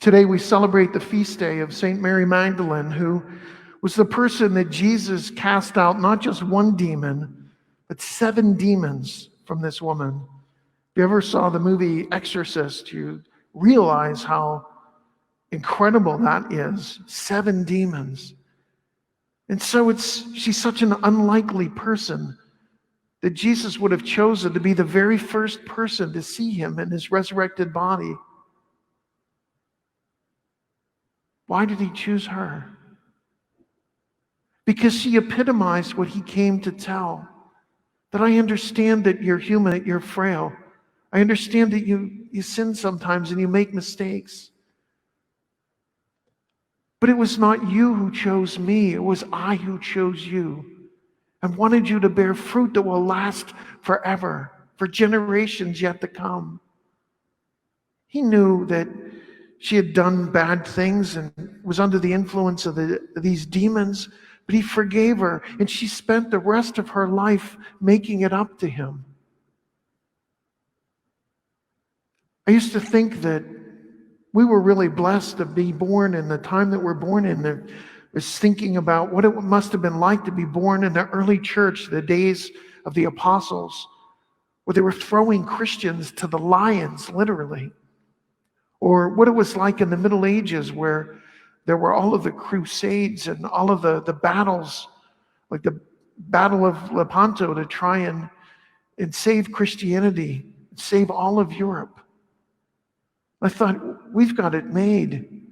Today we celebrate the feast day of St. Mary Magdalene, who was the person that Jesus cast out not just one demon, but 7 demons from this woman. If you ever saw the movie Exorcist, you realize how incredible that is. 7 demons. And so she's such an unlikely person that Jesus would have chosen to be the very first person to see him in his resurrected body. Why did he choose her? Because she epitomized what he came to tell. That I understand that you're human, that you're frail. I understand that you sin sometimes and you make mistakes. But it was not you who chose me. It was I who chose you and wanted you to bear fruit that will last forever, for generations yet to come. He knew that she had done bad things and was under the influence of these demons, but he forgave her, and she spent the rest of her life making it up to him. I used to think that we were really blessed to be born in the time that we're born in. I was thinking about what it must have been like to be born in the early church, the days of the apostles, where they were throwing Christians to the lions, literally. Or what it was like in the Middle Ages, where there were all of the crusades and all of the battles, like the Battle of Lepanto, to try and save Christianity, save all of Europe. I thought, we've got it made.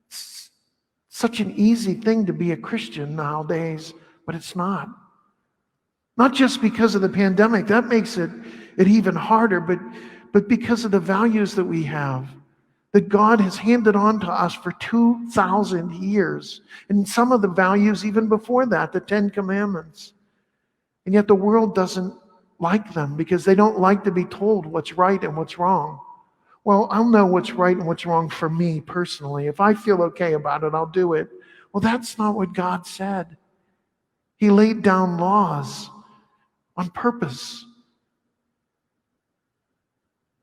It's such an easy thing to be a Christian nowadays, but it's not. Not just because of the pandemic, that makes it even harder, but because of the values that we have, that God has handed on to us for 2,000 years. And some of the values even before that, the 10 Commandments. And yet the world doesn't like them because they don't like to be told what's right and what's wrong. Well, I'll know what's right and what's wrong for me personally. If I feel okay about it, I'll do it. Well, that's not what God said. He laid down laws on purpose,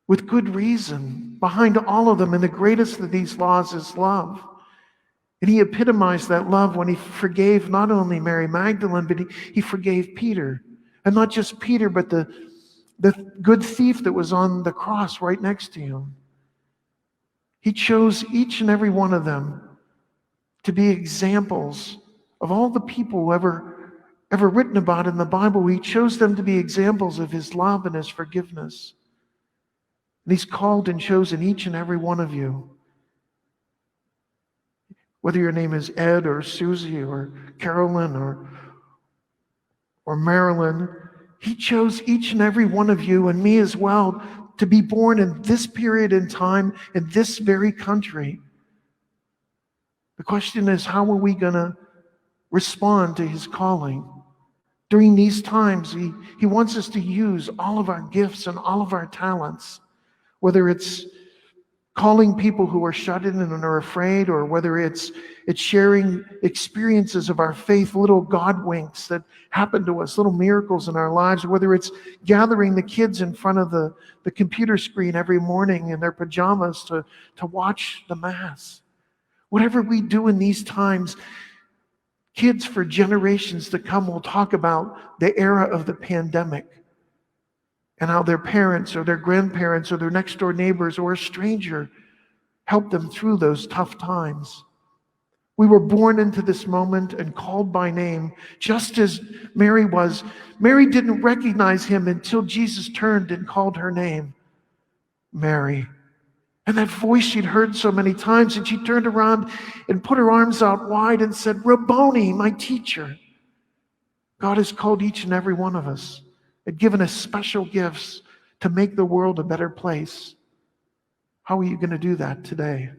with good reason behind all of them. And the greatest of these laws is love. And he epitomized that love when he forgave not only Mary Magdalene, but he forgave Peter. And not just Peter, but the good thief that was on the cross right next to him. He chose each and every one of them to be examples of all the people ever written about in the Bible. He chose them to be examples of his love and his forgiveness. And he's called and chosen each and every one of you. Whether your name is Ed or Susie or Carolyn or Marilyn, he chose each and every one of you and me as well to be born in this period in time in this very country. The question is, how are we going to respond to his calling? During these times, he wants us to use all of our gifts and all of our talents. Whether it's calling people who are shut in and are afraid, or whether it's sharing experiences of our faith, little God winks that happen to us, little miracles in our lives, whether it's gathering the kids in front of the computer screen every morning in their pajamas to watch the Mass. Whatever we do in these times, kids for generations to come will talk about the era of the pandemic, and how their parents or their grandparents or their next door neighbors or a stranger helped them through those tough times. We were born into this moment and called by name, just as Mary was. Mary didn't recognize him until Jesus turned and called her name, Mary. And that voice she'd heard so many times, and she turned around and put her arms out wide and said, Rabboni, my teacher. God has called each and every one of us and given us special gifts to make the world a better place. How are you going to do that today?